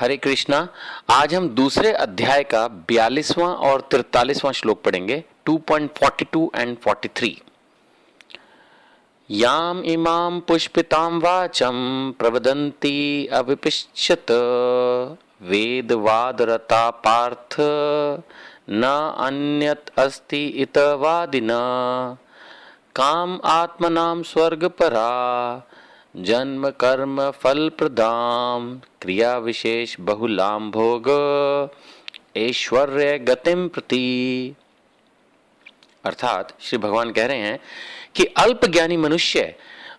हरे कृष्णा। आज हम दूसरे अध्याय का 42वां और 43वां श्लोक पढ़ेंगे, 2.42 एंड 43। याम इमाम पुष्पितां वाचम प्रवदन्ति अविपश्यत वेदवादरता पार्थ न अन्यत अस्ति इतवादिना काम आत्मनाम स्वर्गपरा जन्म कर्म फल प्रदाम क्रिया विशेष बहुलाम भोग ऐश्वर्य गतिम प्रति। अर्थात श्री भगवान कह रहे हैं कि अल्पज्ञानी मनुष्य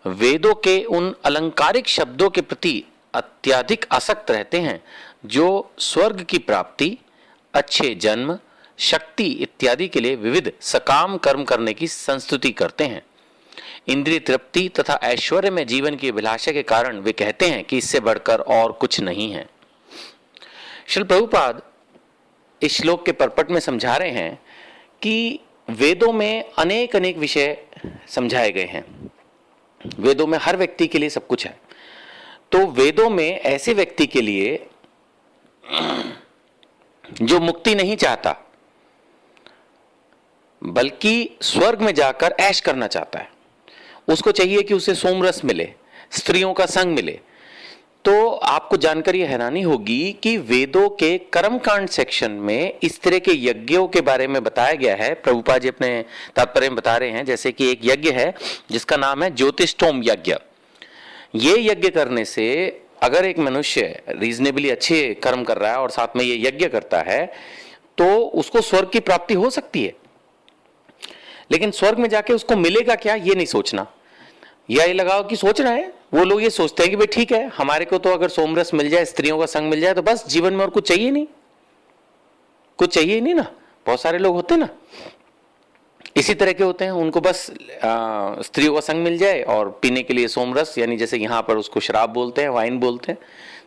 वेदों के उन अलंकारिक शब्दों के प्रति अत्यधिक आसक्त रहते हैं जो स्वर्ग की प्राप्ति, अच्छे जन्म, शक्ति इत्यादि के लिए विविध सकाम कर्म करने की संस्तुति करते हैं। इंद्रिय तृप्ति तथा ऐश्वर्य में जीवन की अभिलाषा के कारण वे कहते हैं कि इससे बढ़कर और कुछ नहीं है। श्रील प्रभुपाद इस श्लोक के परपट में समझा रहे हैं कि वेदों में अनेक अनेक विषय समझाए गए हैं। वेदों में हर व्यक्ति के लिए सब कुछ है। तो वेदों में ऐसे व्यक्ति के लिए जो मुक्ति नहीं चाहता बल्कि स्वर्ग में जाकर ऐश करना चाहता है, उसको चाहिए कि उसे सोमरस मिले, स्त्रियों का संग मिले, तो आपको जानकर यह हैरानी होगी कि वेदों के कर्मकांड सेक्शन में इस तरह के यज्ञों के बारे में बताया गया है। प्रभुपाद जी अपने तात्पर्य में बता रहे हैं, जैसे कि एक यज्ञ है जिसका नाम है ज्योतिष्टोम यज्ञ। ये यज्ञ करने से अगर एक मनुष्य रीजनेबली अच्छे कर्म कर रहा है और साथ में ये यज्ञ करता है तो उसको स्वर्ग की प्राप्ति हो सकती है। लेकिन स्वर्ग में जाके उसको मिलेगा क्या, ये नहीं सोचना। या ये लगाओ कि सोच रहे हैं, वो लोग ये सोचते हैं कि भाई ठीक है, हमारे को तो अगर सोमरस मिल जाए, स्त्रियों का संग मिल जाए तो बस जीवन में और कुछ चाहिए नहीं, कुछ चाहिए नहीं ना। बहुत सारे लोग होते हैं ना इसी तरह के होते हैं, उनको बस स्त्रियों का संग मिल जाए और पीने के लिए सोमरस, यानी जैसे यहाँ पर उसको शराब बोलते हैं, वाइन बोलते हैं,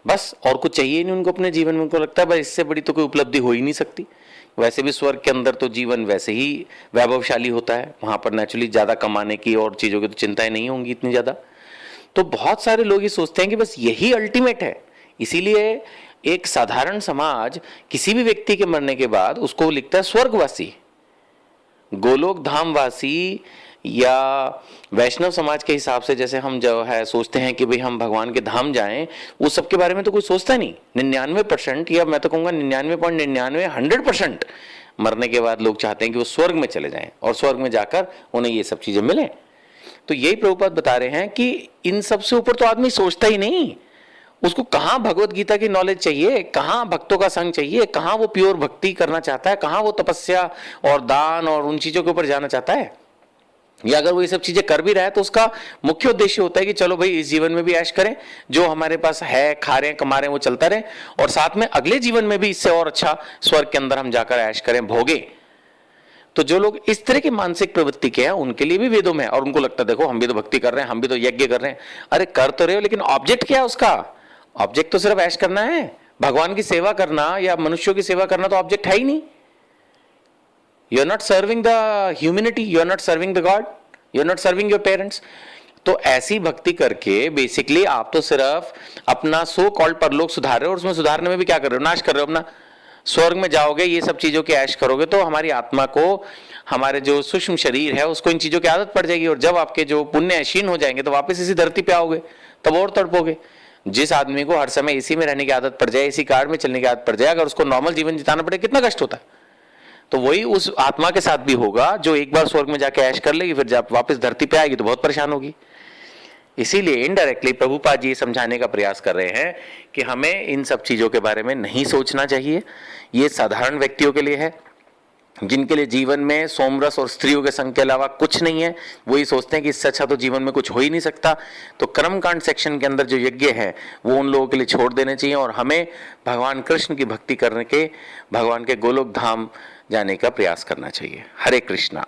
बस और कुछ चाहिए नहीं उनको अपने जीवन में। उनको लगता है बस इससे बड़ी तो कोई उपलब्धि हो ही नहीं सकती। वैसे भी स्वर्ग के अंदर तो जीवन वैसे ही वैभवशाली होता है, वहां पर नेचुरली ज्यादा कमाने की और चीजों की तो चिंताएं नहीं होंगी इतनी ज्यादा। तो बहुत सारे लोग ये सोचते हैं कि बस यही अल्टीमेट है। इसीलिए एक साधारण समाज किसी भी व्यक्ति के मरने के बाद उसको लिखता है स्वर्गवासी, गोलोक धामवासी, या वैष्णव समाज के हिसाब से जैसे हम जो है सोचते हैं कि भाई हम भगवान के धाम जाएं, वो सब के बारे में तो कोई सोचता नहीं। 99% या मैं तो कहूँगा 99.99 100% मरने के बाद लोग चाहते हैं कि वो स्वर्ग में चले जाएं और स्वर्ग में जाकर उन्हें ये सब चीजें मिलें। तो यही प्रभुपाद बता रहे हैं कि इन सबसे ऊपर तो आदमी सोचता ही नहीं। उसको कहाँ भगवत गीता की नॉलेज चाहिए, कहाँ भक्तों का संग चाहिए, कहाँ वो प्योर भक्ति करना चाहता है, कहाँ वो तपस्या और दान और उन चीजों के ऊपर जाना चाहता है। या अगर वो ये सब चीजें कर भी रहा है तो उसका मुख्य उद्देश्य होता है कि चलो भाई इस जीवन में भी ऐश करें, जो हमारे पास है, खा रहे हैं, कमा रहे हैं, वो चलता रहे, और साथ में अगले जीवन में भी इससे और अच्छा स्वर्ग के अंदर हम जाकर ऐश करें, भोगे। तो जो लोग इस तरह की मानसिक प्रवृत्ति के हैं उनके लिए भी वेदों में है। और उनको लगता है देखो हम भी तो भक्ति कर रहे हैं, हम भी तो यज्ञ कर रहे हैं। अरे कर तो रहे हो, लेकिन ऑब्जेक्ट क्या है उसका? ऑब्जेक्ट तो सिर्फ ऐश करना है। भगवान की सेवा करना या मनुष्यों की सेवा करना तो ऑब्जेक्ट है ही नहीं। You are not serving the humanity, you are not serving the god, you are not serving your parents. तो ऐसी भक्ति करके बेसिकली आप तो सिर्फ अपना सो कॉल्ड परलोक सुधार रहे हो, और उसमें सुधारने में भी क्या कर रहे हो? नाश कर रहे हो अपना। स्वर्ग में जाओगे, ये सब चीजों की ऐश करोगे तो हमारी आत्मा को, हमारे जो सूक्ष्म शरीर है उसको इन चीजों की आदत पड़ जाएगी, और जब आपके जो पुण्य क्षीण हो जाएंगे तो वापस इसी धरती पे आओगे, तब और तड़पोगे। जिस आदमी को हर समय इसी में रहने की आदत पड़ जाए, इसी कार में चलने की आदत पड़ जाए, अगर उसको नॉर्मल जीवन जिताना पड़े कितना कष्ट होता है। तो वही उस आत्मा के साथ भी होगा जो एक बार स्वर्ग में जाके ऐश कर लेगी, फिर जब वापस धरती पे आएगी तो बहुत परेशान होगी। इसीलिए इनडायरेक्टली प्रभुपाद जी समझाने का प्रयास कर रहे हैं कि हमें इन सब चीजों के बारे में नहीं सोचना चाहिए। ये साधारण व्यक्तियों के लिए है जिनके लिए जीवन में सोमरस और स्त्रियों के संग के अलावा कुछ नहीं है। वही सोचते हैं कि इससे अच्छा तो जीवन में कुछ हो ही नहीं सकता। तो कर्मकांड सेक्शन के अंदर जो यज्ञ है वो उन लोगों के लिए छोड़ देने चाहिए, और हमें भगवान कृष्ण की भक्ति करने के, भगवान के गोलोक धाम जाने का प्रयास करना चाहिए। हरे कृष्णा।